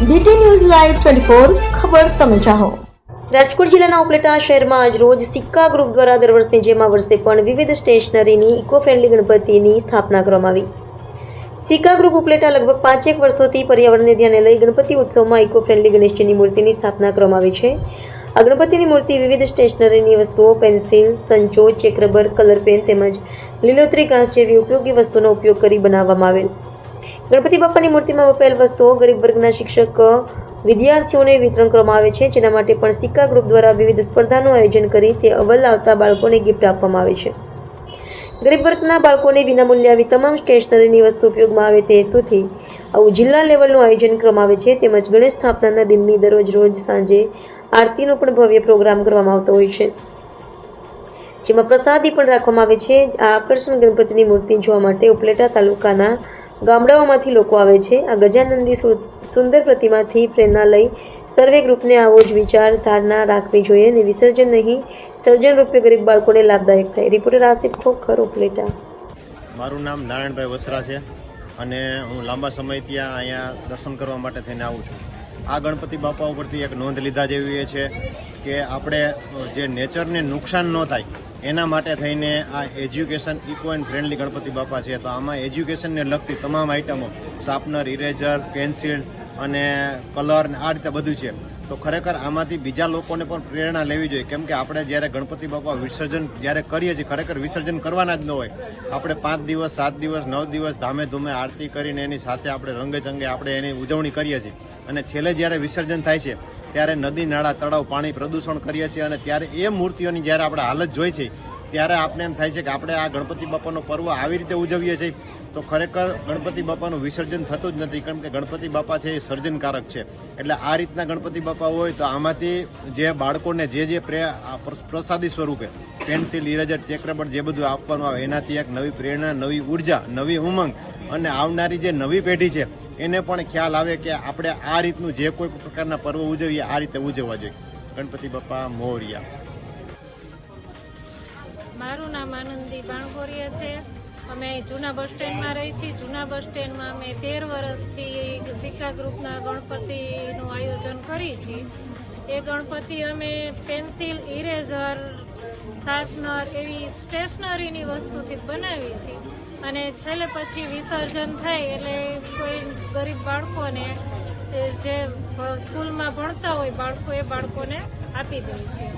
DT news live 24 ખબર તમે ચાહો। રાજકોટ જિલ્લાના ઉપલેટા શહેરમાં આજ રોજ સિક્કા ગ્રુપ દ્વારા દર વર્ષની જેમ આ વર્ષે પણ વિવિધ સ્ટેશનરીની ઇકો ફ્રેન્ડલી ગણપતિની સ્થાપના કરવામાં આવી। સિક્કા ગ્રુપ ઉપલેટા લગભગ 5 વર્ષોથી પર્યાવરણને ધ્યાને લઈ ગણપતિ ઉત્સવમાં ઇકો ફ્રેન્ડલી ગણેશજીની મૂર્તિની સ્થાપના કરવામાં આવી છે। આ ગણપતિની મૂર્તિ વિવિધ સ્ટેશનરીની વસ્તુઓ, પેન્સિલ, સંચો, ચેક રબર, કલર પેન તેમજ લીલોતરી ઘાસ જેવી ઉપયોગી વસ્તુઓનો ઉપયોગ કરી બનાવવામાં આવેલ। ગણપતિ બાપાની મૂર્તિમાં વપરાયેલ વસ્તુઓ ગરીબ વર્ગના શિક્ષક વિદ્યાર્થીઓને વિતરણ કરવામાં આવે છે, જેના માટે પણ સિક્કા ગ્રુપ દ્વારા વિવિધ સ્પર્ધાનું આયોજન કરી તે અવ્વલ આવતા બાળકોને ગિફ્ટ આપવામાં આવે છે। ગરીબ વર્ગના બાળકોને વિનામૂલ્યે આવી તમામ સ્ટેશનરીની વસ્તુ ઉપયોગમાં આવે તે હેતુથી આવું જિલ્લા લેવલનું આયોજન કરવામાં આવે છે। તેમજ ગણેશ સ્થાપનાના દિનની રોજ સાંજે આરતીનો પણ ભવ્ય પ્રોગ્રામ કરવામાં આવતો હોય છે, જેમાં પ્રસાદી પણ રાખવામાં આવે છે। આ આકર્ષણ ગણપતિની મૂર્તિ જોવા માટે ઉપલેટા તાલુકાના ગામડાઓમાંથી લોકો આવે છે। આ ગજાનંદી સુંદર પ્રતિમાથી પ્રેરણા લઈ સર્વે ગ્રુપને આવો જ વિચારધારણા રાખવી જોઈએ અને વિસર્જન નહીં સર્જન રૂપે ગરીબ બાળકોને લાભદાયક થાય। રિપોર્ટર આસિફ ખોખર, ઉપલેટા। મારું નામ નારાયણભાઈ વસરા છે અને હું લાંબા સમય ત્યાં અહીંયા દર્શન કરવા માટે થઈને આવું છું। આ ગણપતિ બાપા ઉપરથી એક નોંધ લીધા જેવી છે કે આપણે જે નેચરને નુકસાન ન થાય એના માટે થઈને આ education eco and friendly Ganapati Bappa છે। તો આમાં એજ્યુકેશનને લગતી તમામ આઇટમો, શાર્પનર, ઇરેઝર, પેન્સિલ અને કલર આ રીતે બધું છે। તો ખરેખર આમાંથી બીજા લોકોને પણ પ્રેરણા લેવી જોઈએ, કેમ કે આપણે જ્યારે ગણપતિ બાપા વિસર્જન જ્યારે કરીએ છીએ ખરેખર વિસર્જન કરવાના જ ન હોય। આપણે 5 દિવસ, 7 દિવસ, 9 દિવસ ધામે ધૂમે આરતી કરીને એની સાથે આપણે રંગે ચંગે આપણે એની ઉજવણી કરીએ છીએ અને છેલ્લે જ્યારે વિસર્જન થાય છે ત્યારે નદી, નાળા, તળાવ, પાણી પ્રદૂષણ કરીએ છીએ અને ત્યારે એ મૂર્તિઓની જ્યારે આપણે હાલત જોઈ છે ત્યારે આપણે એમ થાય છે કે આપણે આ ગણપતિ બાપાનો પર્વ આવી રીતે ઉજવીએ છીએ તો ખરેખર ગણપતિ બાપાનું વિસર્જન થતું જ નથી, કેમ કે ગણપતિ બાપા છે એ સર્જનકારક છે। એટલે આ રીતના ગણપતિ બાપા હોય તો આમાંથી જે બાળકોને જે પ્રસાદી સ્વરૂપે પેન્સિલ, ઇરેઝર, ચેક રબર જે બધું આપવાનું આવે એનાથી એક નવી પ્રેરણા, નવી ઉર્જા, નવી ઉમંગ અને આવનારી જે નવી પેઢી છે એને પણ ખ્યાલ આવે કે આપણે આ રીતનું જે કોઈ પ્રકારના પર્વ ઉજવીએ આ રીતે ઉજવવા જોઈએ। ગણપતિ બાપા મોરયા। મારું નામ આનંદી બાણગોરિયા છે। અમે જૂના બસ સ્ટેન્ડમાં રહી છીએ। જૂના બસ સ્ટેન્ડમાં અમે 13 વર્ષથી સિક્કા ગ્રુપના ગણપતિનું આયોજન કરીએ છીએ। એ ગણપતિ અમે પેન્સિલ, ઇરેઝર, શાર્પનર એવી સ્ટેશનરીની વસ્તુથી બનાવીએ છીએ અને છેલ્લે પછી વિસર્જન થાય એટલે કોઈ ગરીબ બાળકોને જે સ્કૂલમાં ભણતા હોય બાળકો એ બાળકોને આપી દઈએ છીએ।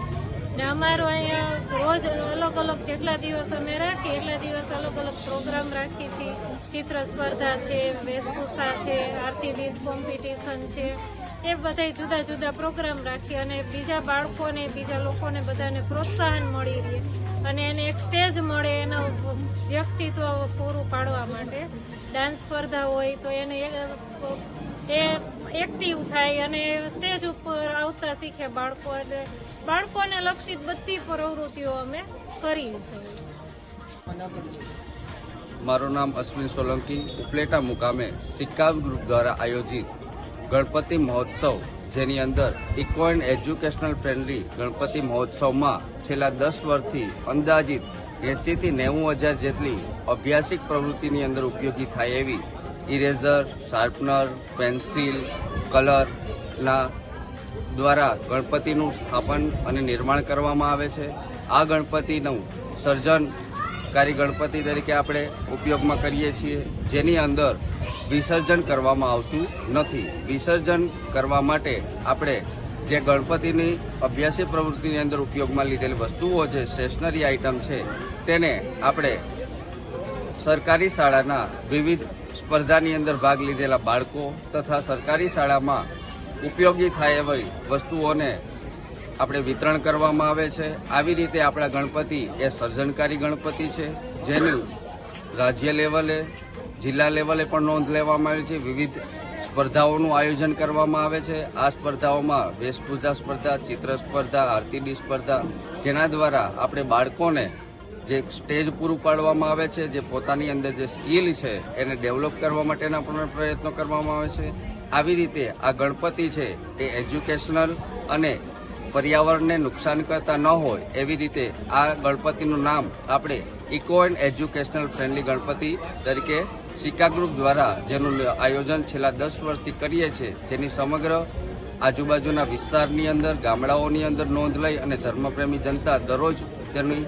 ને અમારો અહીંયા રોજ અલગ અલગ જેટલા દિવસ અમે રાખીએ એટલા દિવસ અલગ અલગ પ્રોગ્રામ રાખીએ છીએ। ચિત્ર સ્પર્ધા છે, વેશભૂષા છે, આરતી ડીશ કોમ્પિટિશન છે, એ બધા જુદા જુદા પ્રોગ્રામ રાખીએ અને બીજા બાળકોને, બીજા લોકોને બધાને પ્રોત્સાહન મળી રહે અને એને એક સ્ટેજ મળે એનું વ્યક્તિત્વ પૂરું પાડવા માટે। ડાન્સ સ્પર્ધા હોય તો એને એ એક્ટિવ થાય અને સ્ટેજ ઉપર આવતા શીખે બાળકો, એટલે બાળકોને લક્ષિત બધી પ્રવૃત્તિઓ અમે કરીએ છીએ। મારું નામ અશ્વિન સોલંકી, ઉપલેટા મુકામે સિક્કા ગ્રુપ દ્વારા આયોજિત ગણપતિ મહોત્સવ, જેની અંદર eco and educational friendly Ganapati મહોત્સવમાં છેલ્લા 10 વર્ષથી અંદાજિત 80 થી 90 હજાર જેટલી અભ્યાસિક પ્રવૃત્તિની અંદર ઉપયોગી થાય એવી ઇરેઝર, શાર્પનર, પેન્સિલ, કલરના દ્વારા ગણપતિનું સ્થાપન અને નિર્માણ કરવામાં આવે છે। આ ગણપતિનું સર્જનકારી ગણપતિ તરીકે આપણે ઉપયોગમાં કરીએ છીએ, જેની અંદર વિસર્જન કરવામાં આવતું નથી। વિસર્જન કરવા માટે આપણે જે ગણપતિની અભ્યાસી પ્રવૃત્તિની અંદર ઉપયોગમાં લીધેલી વસ્તુઓ છે, સ્ટેશનરી આઇટમ છે, તેને આપણે સરકારી શાળાના વિવિધ સ્પર્ધાની અંદર ભાગ લીધેલા બાળકો તથા સરકારી શાળામાં ઉપયોગી થાય એવી વસ્તુઓને આપણે વિતરણ કરવામાં આવે છે। આવી રીતે આપણા ગણપતિ એ સર્જનકારી ગણપતિ છે, જેનું રાજ્ય લેવલે, જિલ્લા લેવલે પણ નોંધ લેવામાં આવી છે। વિવિધ સ્પર્ધાઓનું આયોજન કરવામાં આવે છે। આ સ્પર્ધાઓમાં વેશભૂષા સ્પર્ધા, ચિત્ર સ્પર્ધા, આરતી ડીશ સ્પર્ધા, જેના દ્વારા આપણે બાળકોને જે સ્ટેજ પૂરું પાડવામાં આવે છે, જે પોતાની અંદર જે સ્કિલ છે એને ડેવલપ કરવા માટેના પણ પ્રયત્નો કરવામાં આવે છે। આવી રીતે આ ગણપતિ છે એ એજ્યુકેશનલ અને પર્યાવરણને નુકસાન કરતા ન હોય એવી રીતે આ ગણપતિનું નામ આપણે eco and educational friendly Ganapati તરીકે સિક્કા ગ્રુપ દ્વારા જેનું આયોજન છેલ્લા 10 વર્ષથી કરીએ છીએ, જેની સમગ્ર આજુબાજુના વિસ્તારની અંદર, ગામડાઓની અંદર નોંધ લઈ અને ધર્મપ્રેમી જનતા દરરોજ તેની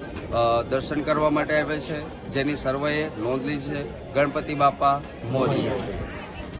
દર્શન કરવા માટે આવે છે, જેની સર્વેએ નોંધ લી છે. ગણપતિ બાપા મોરયા.